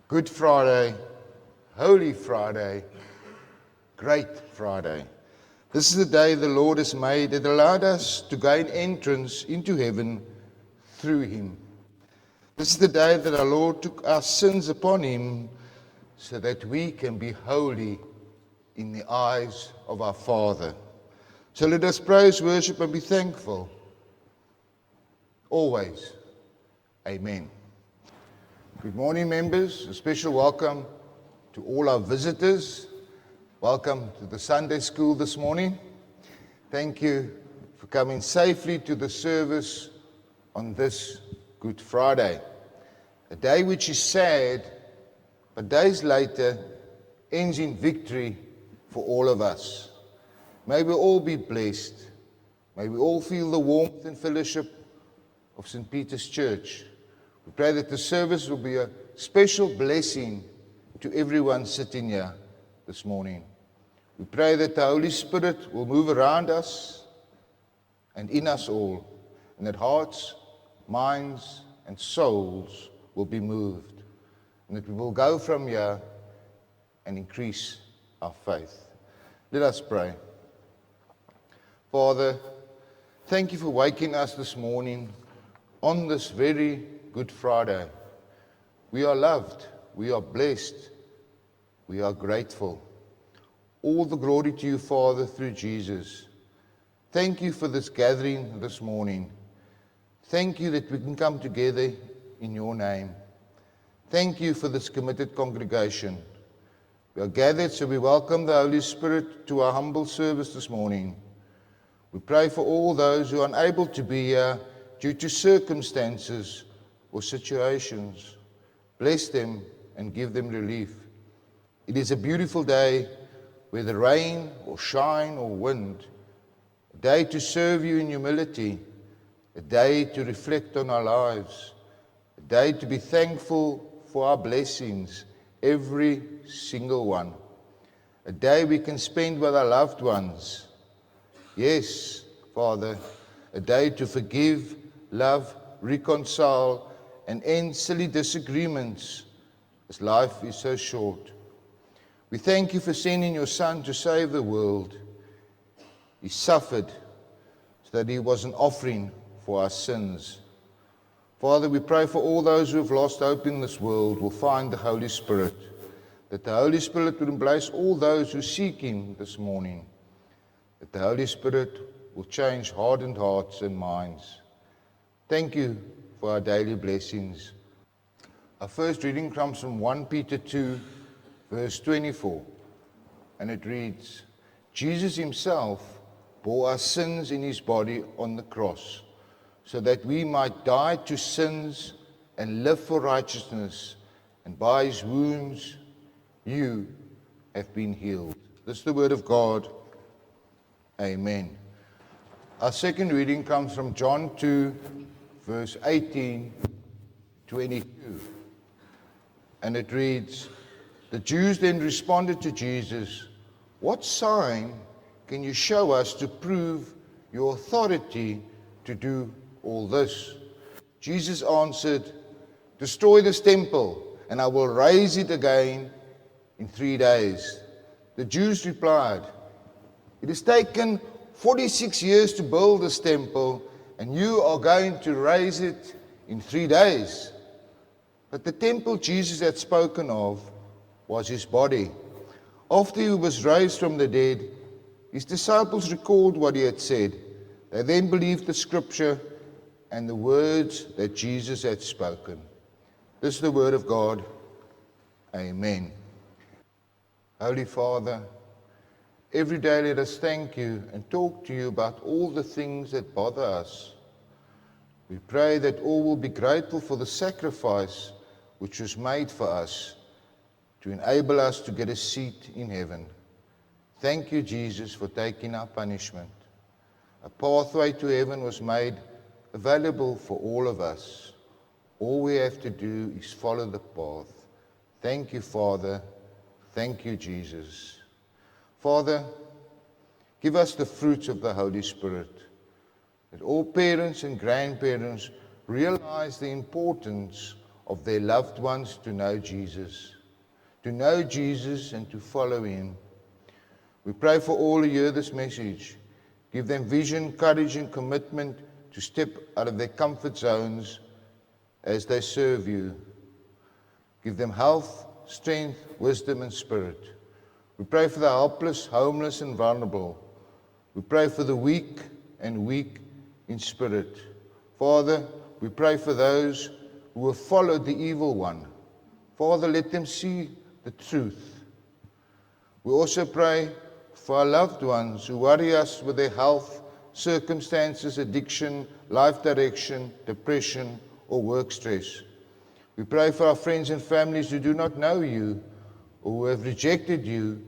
Good Friday, Holy Friday, Great Friday. This is the day the Lord has made. It allowed us to gain entrance into heaven through Him. This is the day that our Lord took our sins upon Him so that we can be holy in the eyes of our Father. So let us praise, worship, and be thankful. Always. Amen. Good morning, members. A special welcome to all our visitors. Welcome to the Sunday school this morning. Thank you for coming safely to the service on this Good Friday. A day which is sad, but days later ends in victory for all of us. May we all be blessed. May we all feel the warmth and fellowship of St. Peter's Church. We pray that the service will be a special blessing to everyone sitting here this morning. We pray that the Holy Spirit will move around us and in us all, and that hearts, minds, and souls will be moved, and that we will go from here and increase our faith. Let us pray. Father, thank you for waking us this morning on this very Good Friday. We are loved, we are blessed, we are grateful. All the glory to you, Father, through Jesus. Thank you for this gathering this morning. Thank you that we can come together in your name. Thank you for this committed congregation. We are gathered, so we welcome the Holy Spirit to our humble service this morning. We pray for all those who are unable to be here due to circumstances or situations. Bless them and give them relief. It is a beautiful day, whether rain or shine or wind, a day to serve you in humility, a day to reflect on our lives, a day to be thankful for our blessings, every single one, a day we can spend with our loved ones. Yes, Father, a day to forgive, love, reconcile, and end silly disagreements, as life is so short. We thank you for sending your Son to save the world. He suffered so that he was an offering for our sins. Father, we pray for all those who have lost hope in this world will find the Holy Spirit, that the Holy Spirit will embrace all those who seek him this morning, that the Holy Spirit will change hardened hearts and minds. Thank you for our daily blessings. Our first reading comes from 1 Peter 2, verse 24, and it reads, Jesus himself bore our sins in his body on the cross, so that we might die to sins and live for righteousness, and by his wounds you have been healed. This is the word of God. Amen. Our second reading comes from John 2, verse 18, 22. And it reads, the Jews then responded to Jesus, what sign can you show us to prove your authority to do all this? Jesus answered, destroy this temple, and I will raise it again in 3 days. The Jews replied, it has taken 46 years to build this temple, and you are going to raise it in 3 days. But the temple Jesus had spoken of was his body. After he was raised from the dead, his disciples recalled what he had said. They then believed the scripture and the words that Jesus had spoken. This is the word of God. Amen. Holy Father, every day let us thank you and talk to you about all the things that bother us. We pray that all will be grateful for the sacrifice which was made for us to enable us to get a seat in heaven. Thank you, Jesus, for taking our punishment. A pathway to heaven was made available for all of us. All we have to do is follow the path. Thank you, Father. Thank you, Jesus. Father, give us the fruits of the Holy Spirit, that all parents and grandparents realize the importance of their loved ones to know Jesus and to follow him. We pray for all who hear this message. Give them vision, courage, and commitment to step out of their comfort zones as they serve you. Give them health, strength, wisdom, and spirit. We pray for the helpless, homeless, and vulnerable. We pray for the weak and weak in spirit. Father, we pray for those who have followed the evil one. Father, let them see the truth. We also pray for our loved ones who worry us with their health, circumstances, addiction, life direction, depression, or work stress. We pray for our friends and families who do not know you, or who have rejected you,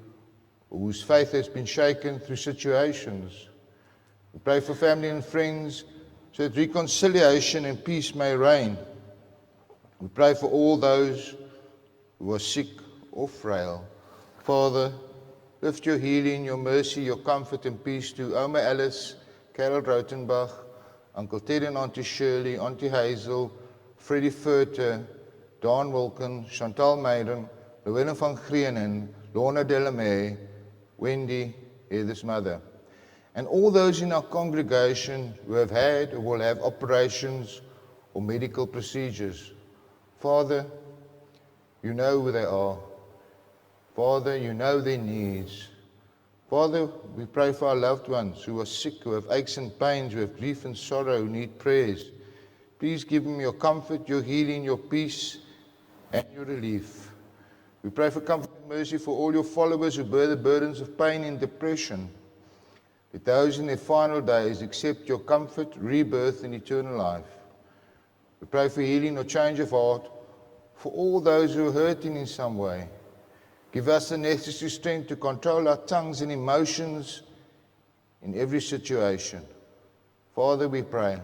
or whose faith has been shaken through situations. We pray for family and friends so that reconciliation and peace may reign. We pray for all those who are sick or frail. Father, lift your healing, your mercy, your comfort and peace to Oma Alice, Carol Rotenbach, Uncle Ted and Auntie Shirley, Auntie Hazel, Freddie Furter, Dawn Wilken, Chantal Meiden, Llewellyn van Grienen, Lorna Delamere, Wendy, Heather's mother, and all those in our congregation who have had or will have operations or medical procedures. Father, you know who they are. Father, you know their needs. Father, we pray for our loved ones who are sick, who have aches and pains, who have grief and sorrow, who need prayers. Please give them your comfort, your healing, your peace, and your relief. We pray for comfort and mercy for all your followers who bear the burdens of pain and depression. Let those in their final days accept your comfort, rebirth, and eternal life. We pray for healing or change of heart for all those who are hurting in some way. Give us the necessary strength to control our tongues and emotions in every situation. Father, we pray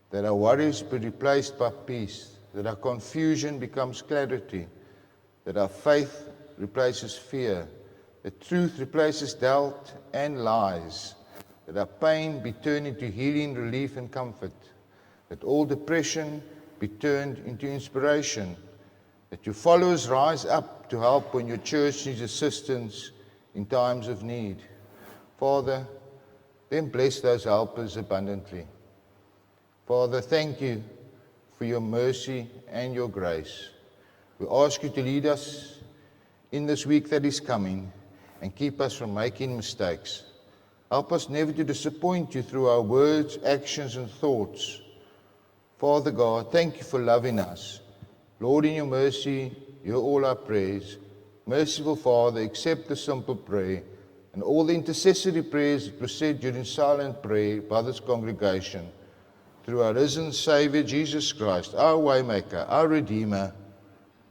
that our worries be replaced by peace, that our confusion becomes clarity, that our faith replaces fear, that truth replaces doubt and lies, that our pain be turned into healing, relief, and comfort, that all depression be turned into inspiration, that your followers rise up to help when your church needs assistance in times of need. Father, then bless those helpers abundantly. Father, thank you for your mercy and your grace. We ask you to lead us in this week that is coming and keep us from making mistakes. Help us never to disappoint you through our words, actions, and thoughts. Father God, thank you for loving us. Lord, in your mercy, hear all our prayers. Merciful Father, accept the simple prayer and all the intercessory prayers that were said during silent prayer by this congregation. Through our risen Savior, Jesus Christ, our Waymaker, our Redeemer.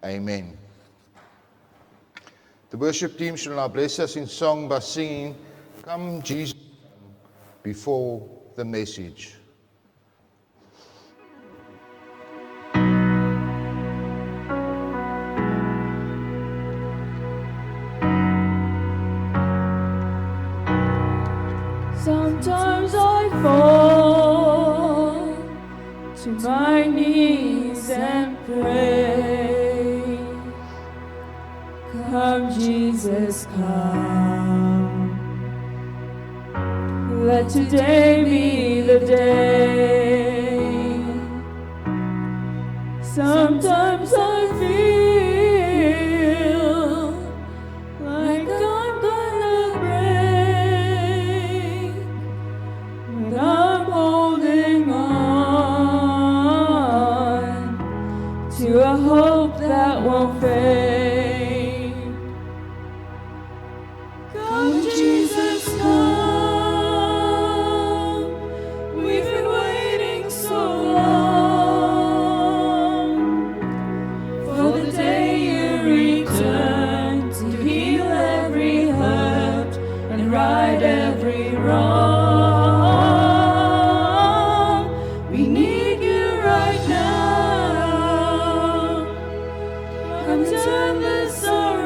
Amen. The worship team shall now bless us in song by singing, Come Jesus, before the message. Sometimes I fall to my knees and pray, Come Jesus, come. Let today be the day. Sometimes I feel like I'm gonna break, but I'm holding on to a hope that won't fade. Come, Jesus, come. We've been waiting so long for the day you return to heal every hurt and right every wrong. We need you right now. Come turn this around.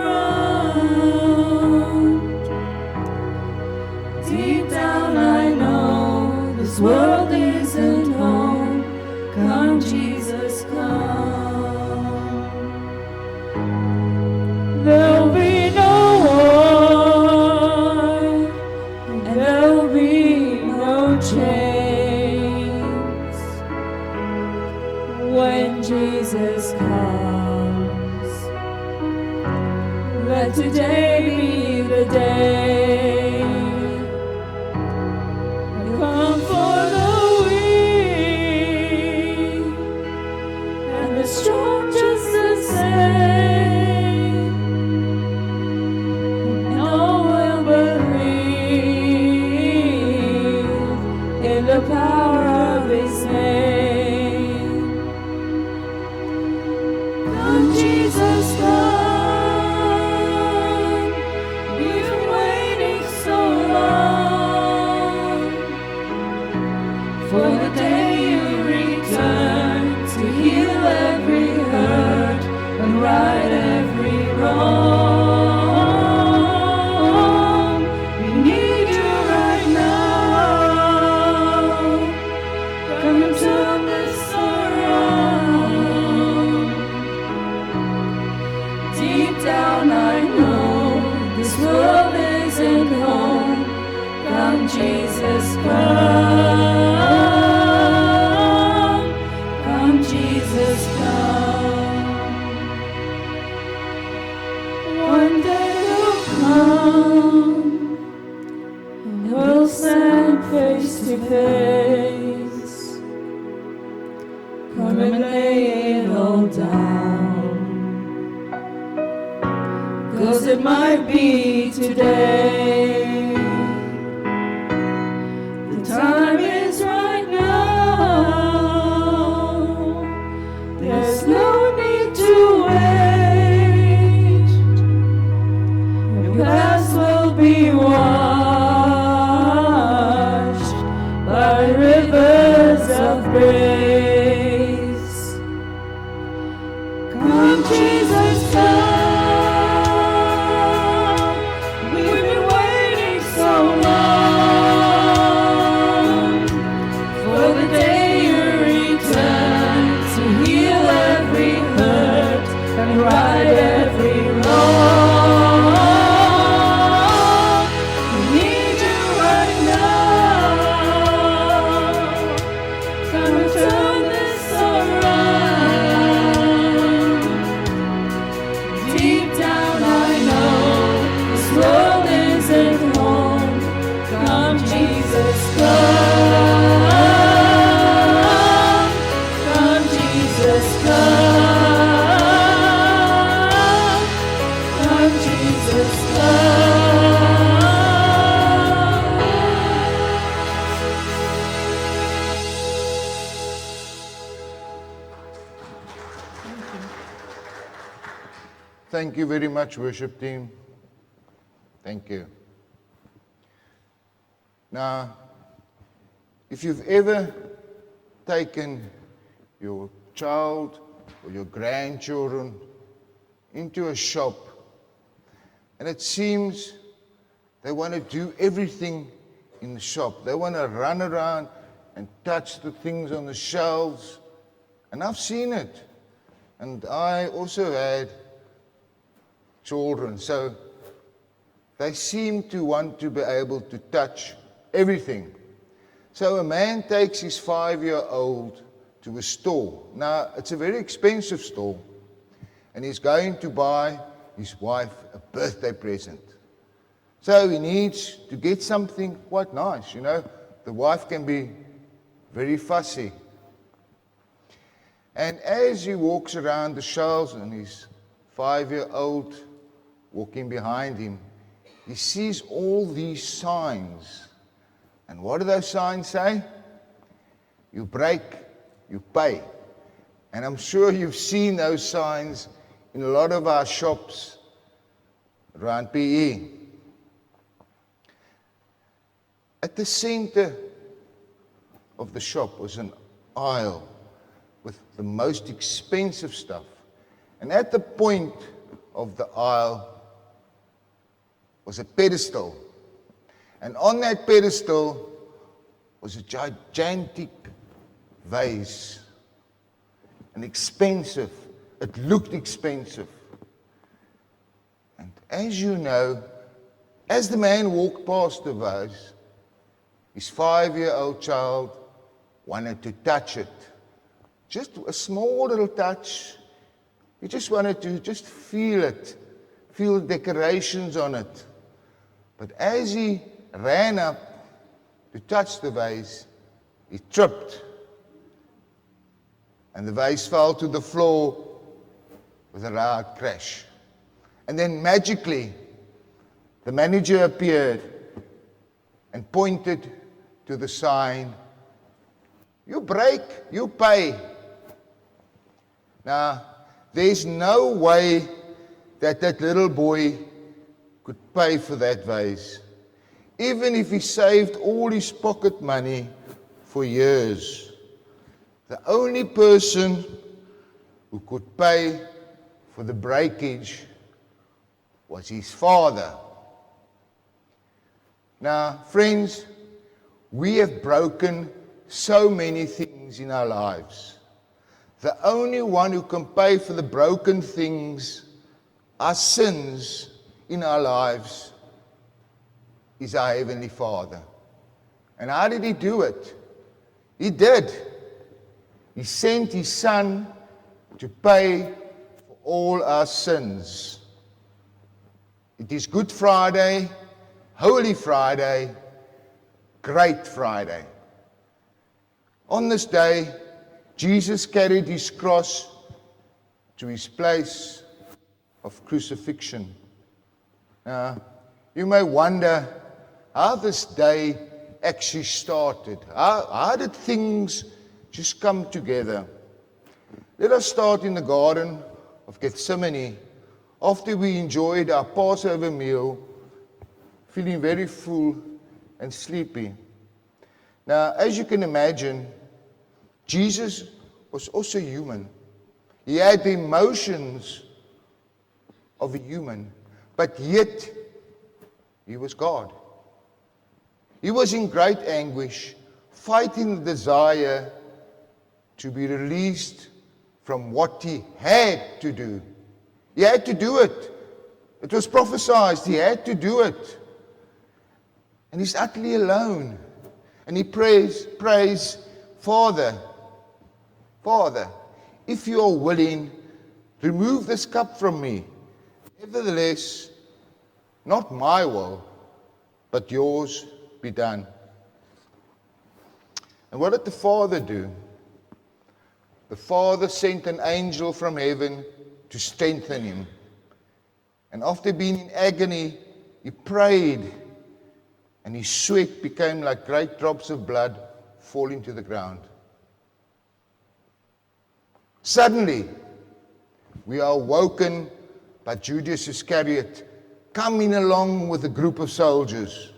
Let today be the day. Come for the weak and the strong just the same. And all will believe in the power of His name. Come, Jesus, come. We've been waiting so long for the day you return to heal every hurt and right every wrong. We need you right now. Come and turn this around. Deep down I know this world isn't home. Come, Jesus, come. Come, Jesus, come. One day you'll come, and we'll stand face to face. Come and lay it all down, 'cause it might be today. The time is right now. There's no need to wait. Your past will be washed by rivers of grace. Come, Jesus, come. We've been waiting so long for the day you return to heal every hurt and right every wrong. We need you right now. Come and turn this around. Deep down I know this world isn't home. Come, Jesus, come. Come, Jesus, come. Come, Jesus, come. Thank you very much, worship team. Thank you. Now, if you've ever taken your child or your grandchildren into a shop and it seems they want to do everything in the shop. They want to run around and touch the things on the shelves. And I've seen it. And I also had children, so they seem to want to be able to touch everything. So a man takes his 5-year-old to a store. Now, it's a very expensive store, and he's going to buy his wife a birthday present. So he needs to get something quite nice, you know. The wife can be very fussy. And as he walks around the shelves and his 5-year-old walking behind him, he sees all these signs. And what do those signs say? You break, you pay. And I'm sure you've seen those signs in a lot of our shops around PE. At the center of the shop was an aisle with the most expensive stuff. And at the point of the aisle was a pedestal. And on that pedestal was a gigantic vase. And expensive. It looked expensive. And as you know, as the man walked past the vase, his 5-year-old child wanted to touch it. Just a small little touch. He just wanted to just feel it. few decorations on it. But as he ran up to touch the vase, he tripped. And the vase fell to the floor with a loud crash. And then magically, the manager appeared and pointed to the sign, "You break, you pay." Now, there's no way that that little boy could pay for that vase, even if he saved all his pocket money for years. The only person who could pay for the breakage was his father. Now, friends, we have broken so many things in our lives. The only one who can pay for the broken things, our sins in our lives, is our Heavenly Father. And how did He do it? He did. He sent His Son to pay for all our sins. It is Good Friday, Holy Friday, Great Friday. On this day, Jesus carried His cross to His place of crucifixion. Now, you may wonder how this day actually started. How did things just come together? Let us start in the Garden of Gethsemane. After we enjoyed our Passover meal, feeling very full and sleepy. Now, as you can imagine, Jesus was also human. He had the emotions of a human, but yet He was God. He was in great anguish, fighting the desire to be released from what He had to do. He had to do it. It was prophesied. He had to do it. And He's utterly alone. And He prays, Father, if you are willing, remove this cup from me. Nevertheless, not my will, but yours be done. And what did the Father do? The Father sent an angel from heaven to strengthen Him. And after being in agony, He prayed, and His sweat became like great drops of blood falling to the ground. Suddenly, we are awoken by Judas Iscariot coming along with a group of soldiers.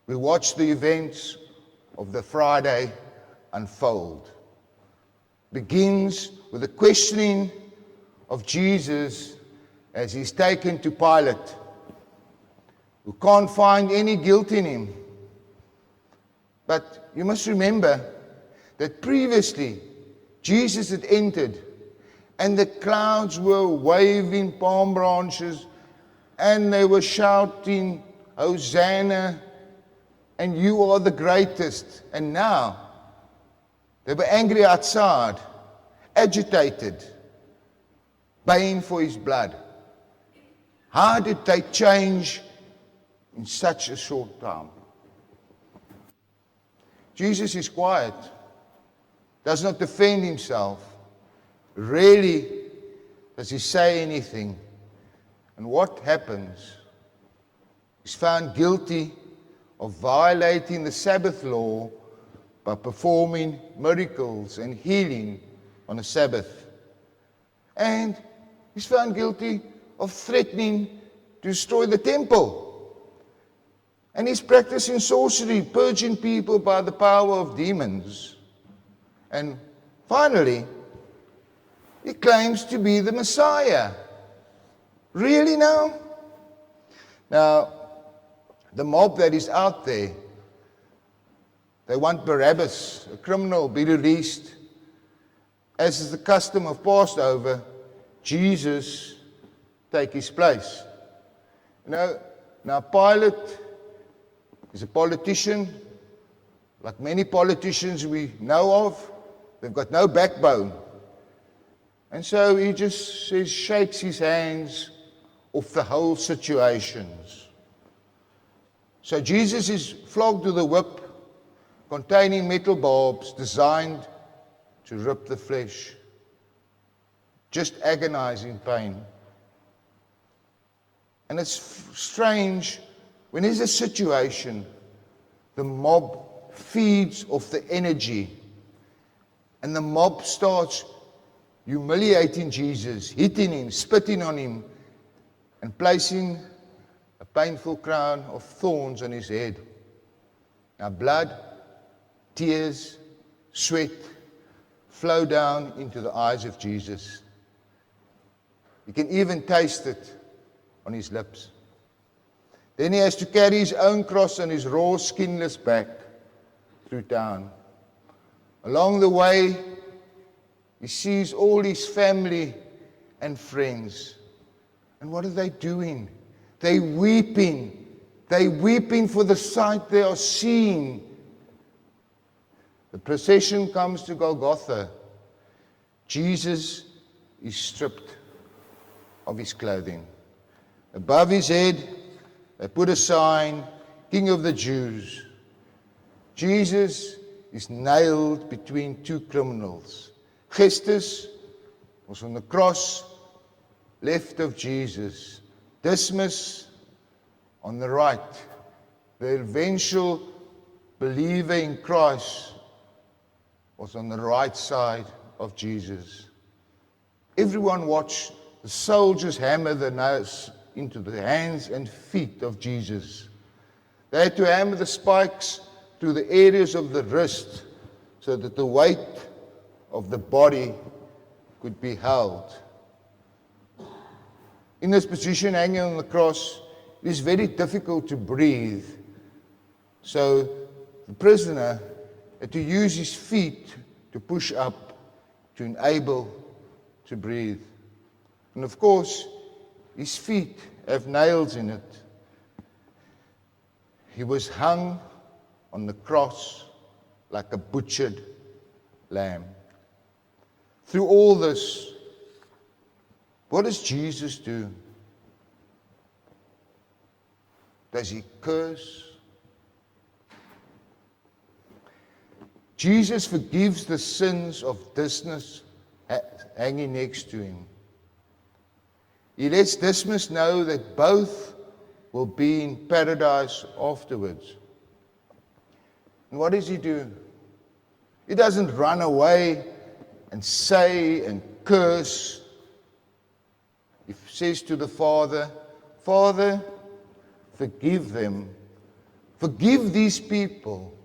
We watch the events of the Friday unfold. Begins with the questioning of Jesus as He's taken to Pilate, who can't find any guilt in Him. But you must remember that previously Jesus had entered, and the crowds were waving palm branches, and they were shouting, Hosanna, and you are the greatest. And now, they were angry outside, agitated, baying for His blood. How did they change in such a short time? Jesus is quiet, does not defend Himself. Rarely does He say anything. And what happens? He's found guilty of violating the Sabbath law by performing miracles and healing on a Sabbath. And he's found guilty of threatening to destroy the temple. And he's practicing sorcery, purging people by the power of demons. And finally, he claims to be the Messiah. Really now? Now, the mob that is out there, they want Barabbas, a criminal, be released. As is the custom of Passover, Jesus take His place. Now Pilate is a politician, like many politicians we know of. They've got no backbone. And so he just shakes his hands of the whole situations. So Jesus is flogged with a whip containing metal barbs designed to rip the flesh. Just agonizing pain. And it's strange, when there's a situation, the mob feeds off the energy, and the mob starts humiliating Jesus, hitting him, spitting on him, and placing a painful crown of thorns on his head. Now blood, tears, sweat flow down into the eyes of Jesus. You can even taste it on his lips. Then he has to carry his own cross on his raw, skinless back through town. Along the way, he sees all his family and friends. And what are they doing? They're weeping. They're weeping for the sight they are seeing. The procession comes to Golgotha. Jesus is stripped of his clothing. Above his head, they put a sign, King of the Jews. Jesus is nailed between two criminals. Gestus was on the cross, left of Jesus. Dismas on the right. The eventual believer in Christ was on the right side of Jesus. Everyone watched the soldiers hammer the nails into the hands and feet of Jesus. They had to hammer the spikes through the areas of the wrist so that the weight of the body could be held. In this position, hanging on the cross, it is very difficult to breathe. So the prisoner had to use his feet to push up to enable to breathe. And of course, his feet have nails in it. He was hung on the cross like a butchered lamb. Through all this, what does Jesus do? Does he curse? Jesus forgives the sins of Dismas hanging next to him. He lets Dismas know that both will be in paradise afterwards. And what does he do? He doesn't run away and say and curse. He says to the Father, Father, forgive them. Forgive these people,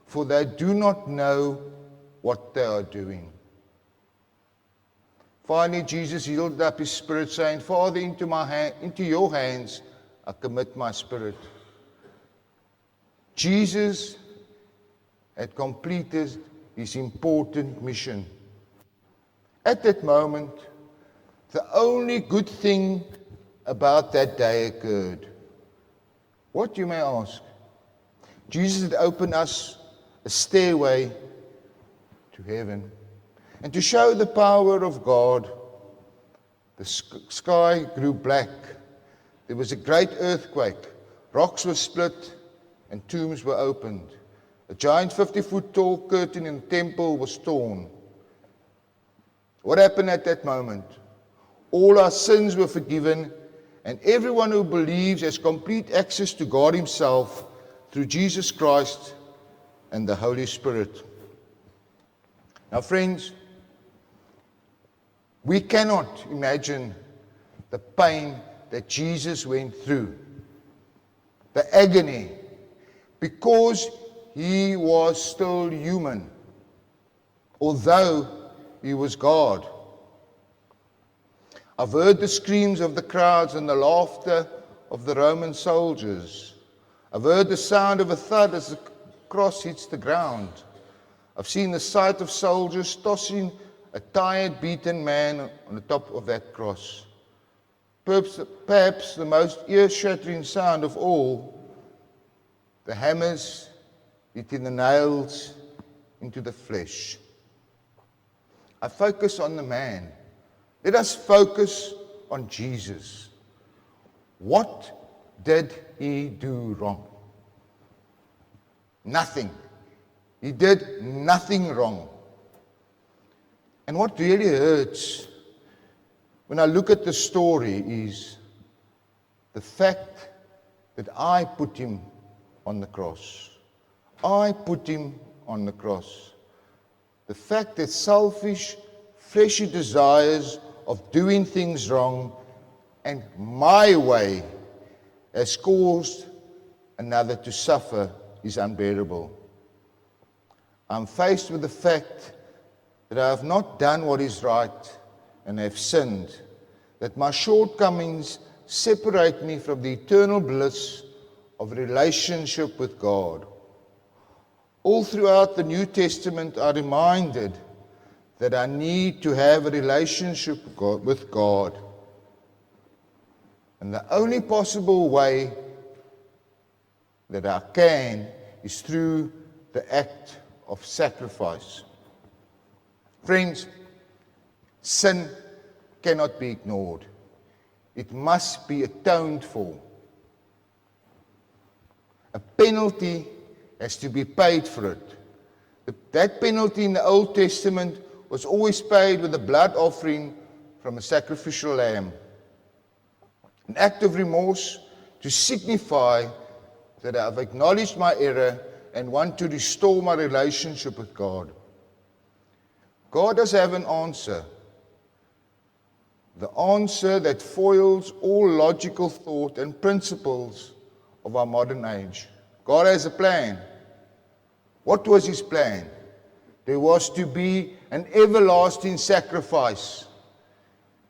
for they do not know what they are doing. Finally, Jesus yielded up his spirit, saying, Father, into your hands I commit my spirit. Jesus had completed his important mission. At that moment, the only good thing about that day occurred. What, you may ask? Jesus had opened us a stairway to heaven. And to show the power of God, the sky grew black. There was a great earthquake. Rocks were split and tombs were opened. A giant 50-foot tall curtain in the temple was torn. What happened at that moment? All our sins were forgiven, and everyone who believes has complete access to God himself through Jesus Christ and the Holy Spirit. Now, friends, we cannot imagine the pain that Jesus went through, the agony, because he was still human, although he was God. I've heard the screams of the crowds and the laughter of the Roman soldiers. I've heard the sound of a thud as the cross hits the ground. I've seen the sight of soldiers tossing a tired, beaten man on the top of that cross. Perhaps the most ear-shattering sound of all, the hammers hitting the nails into the flesh. I focus on the man. Let us focus on Jesus. What did he do wrong? Nothing. He did nothing wrong. And what really hurts when I look at the story is the fact that I put him on the cross. I put him on the cross. The fact that selfish, fleshy desires of doing things wrong and my way has caused another to suffer is unbearable. I'm faced with the fact that I have not done what is right and have sinned, that my shortcomings separate me from the eternal bliss of a relationship with God. All throughout the New Testament, I'm reminded that I need to have a relationship with God. And the only possible way that I can is through the act of sacrifice. Friends, sin cannot be ignored. It must be atoned for. A penalty has to be paid for it. That penalty in the Old Testament was always paid with a blood offering from a sacrificial lamb. An act of remorse to signify that I have acknowledged my error and want to restore my relationship with God. God does have an answer. The answer that foils all logical thought and principles of our modern age. God has a plan. What was his plan? There was to be an everlasting sacrifice.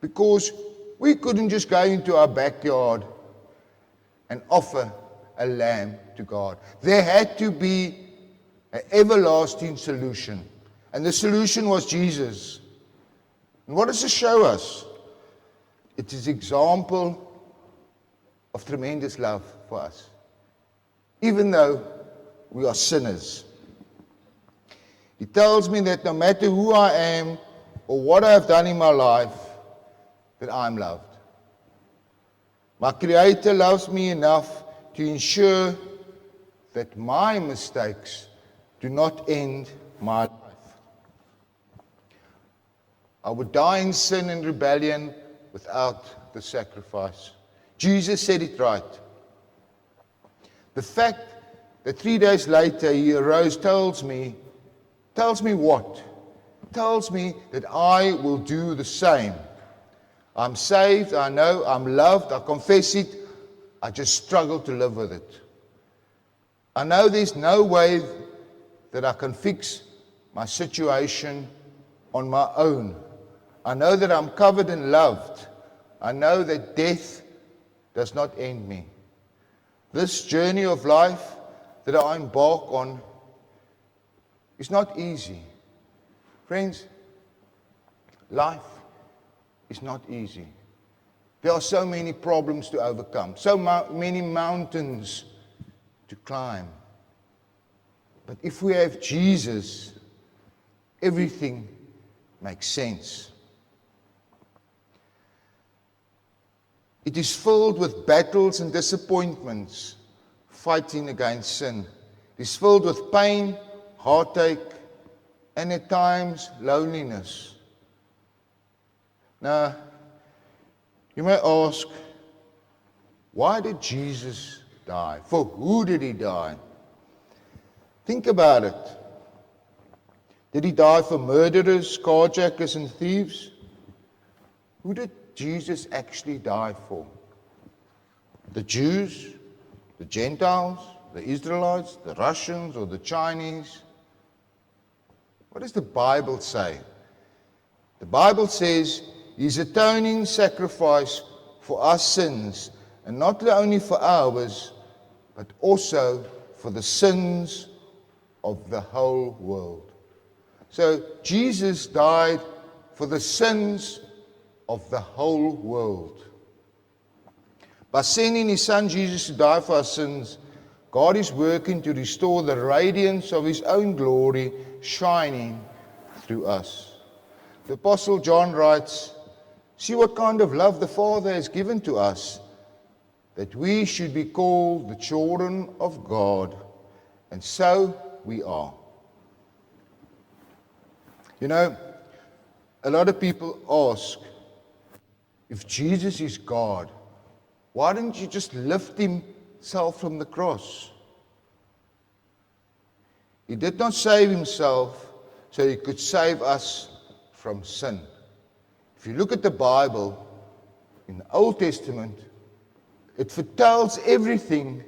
Because we couldn't just go into our backyard and offer a lamb to God. There had to be an everlasting solution. And the solution was Jesus. And what does it show us? It is an example of tremendous love for us. Even though we are sinners. It tells me that no matter who I am or what I have done in my life, that I'm loved. My Creator loves me enough to ensure that my mistakes do not end my life. I would die in sin and rebellion without the sacrifice. Jesus said it right. The fact that 3 days later he arose tells me what? Tells me that I will do the same. I'm saved, I know, I'm loved, I confess it, I just struggle to live with it. I know there's no way that I can fix my situation on my own. I know that I'm covered and loved. I know that death does not end me. This journey of life that I embark on is not easy. Friends, life is not easy. There are so many problems to overcome, so many mountains to climb. But if we have Jesus, everything makes sense. It is filled with battles and disappointments, fighting against sin. It is filled with pain, heartache, and at times loneliness. Now, you may ask, why did Jesus die? For who did he die? Think about it. Did he die for murderers, carjackers, and thieves? Who did Jesus actually die for? The Jews, the Gentiles, the Israelites, the Russians, or the Chinese? What does the Bible say? The Bible says his atoning sacrifice for our sins, and not only for ours, but also for the sins of the whole world. So Jesus died for the sins of the whole world. By sending his son Jesus to die for our sins, God is working to restore the radiance of his own glory shining through us. The Apostle John writes, "See what kind of love the Father has given to us, that we should be called the children of God, and so we are. You know, a lot of people ask, if Jesus is God, why didn't you just lift himself from the cross? He did not save himself so he could save us from sin. If you look at the Bible, in the Old Testament, it foretells everything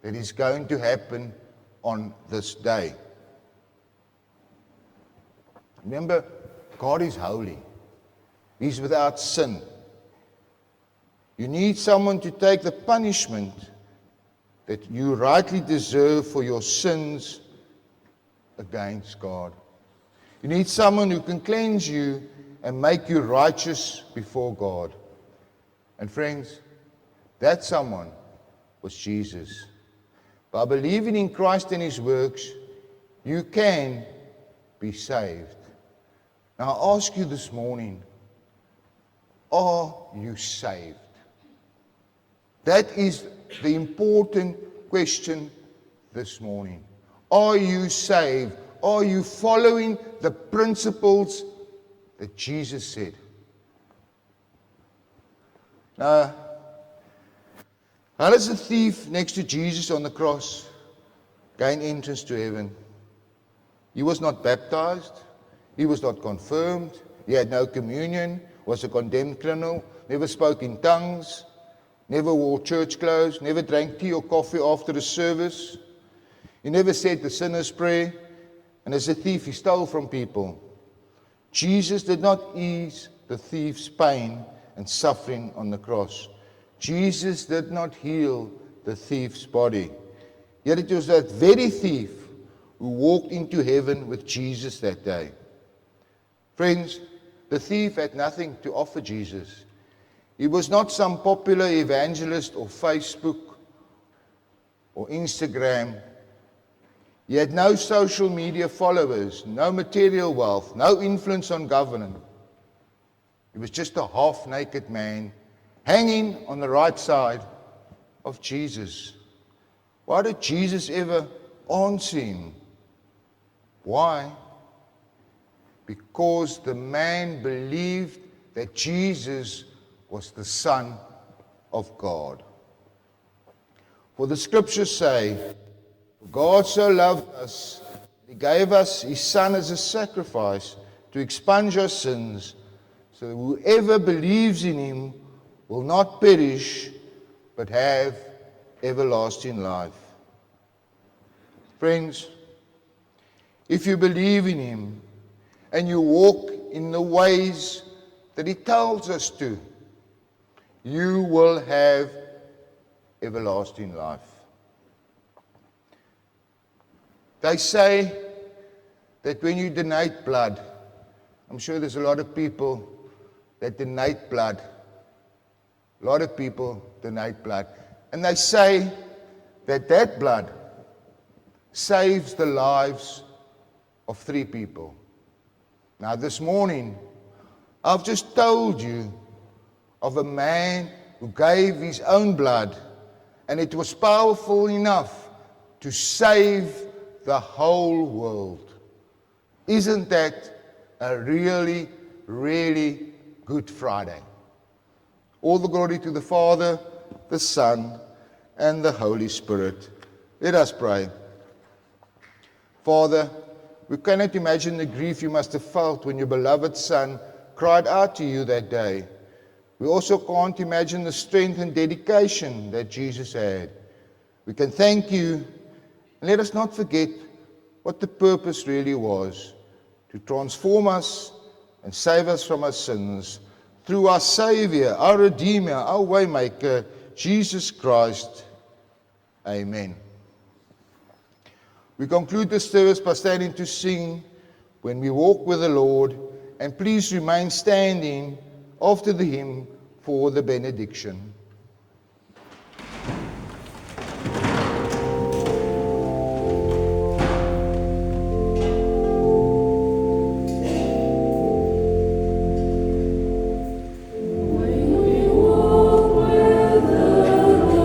that is going to happen on this day. Remember, God is holy. He's without sin. You need someone to take the punishment that you rightly deserve for your sins against God. You need someone who can cleanse you and make you righteous before God. And friends, that someone was Jesus. By believing in Christ and his works, you can be saved. Now I ask you this morning, are you saved? That is the important question this morning. Are you saved? Are you following the principles that Jesus said? Now, how does the thief next to Jesus on the cross gain entrance to heaven? He was not baptized. He was not confirmed. He had no communion, was a condemned criminal, never spoke in tongues, never wore church clothes, never drank tea or coffee after the service. He never said the sinner's prayer. And as a thief, he stole from people. Jesus did not ease the thief's pain and suffering on the cross. Jesus did not heal the thief's body. Yet it was that very thief who walked into heaven with Jesus that day. Friends, the thief had nothing to offer Jesus. He was not some popular evangelist or Facebook or Instagram. He had no social media followers, no material wealth, no influence on government. He was just a half-naked man hanging on the right side of Jesus. Why did Jesus ever answer him? Why? Because the man believed that Jesus was the Son of God. For the scriptures say, God so loved us, he gave us his Son as a sacrifice to expunge our sins, so that whoever believes in him will not perish, but have everlasting life. Friends, if you believe in him and you walk in the ways that he tells us to, you will have everlasting life. They say that when you donate blood, I'm sure there's a lot of people that donate blood. A lot of people donate blood. And they say that that blood saves the lives of 3 people. Now this morning, I've just told you of a man who gave his own blood, and it was powerful enough to save the whole world. Isn't that a really, really Good Friday? All the glory to the Father, the Son, and the Holy Spirit. Let us pray. Father, we cannot imagine the grief you must have felt when your beloved Son cried out to you that day. We also can't imagine the strength and dedication that Jesus had. We can thank you, and let us not forget what the purpose really was, to transform us and save us from our sins through our Savior, our Redeemer, our Waymaker, Jesus Christ. Amen. We conclude this service by standing to sing When We Walk with the Lord, and please remain standing after the hymn for the benediction. When we walk with the Lord,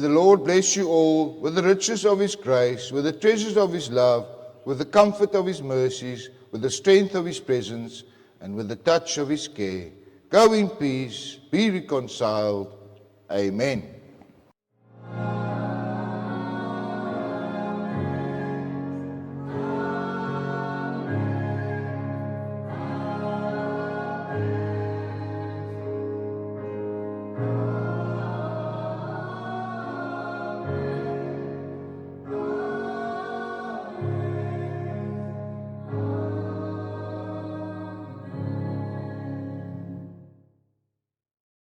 the Lord bless you all with the riches of his grace, with the treasures of his love, with the comfort of his mercies, with the strength of his presence, and with the touch of his care. Go in peace, be reconciled. Amen.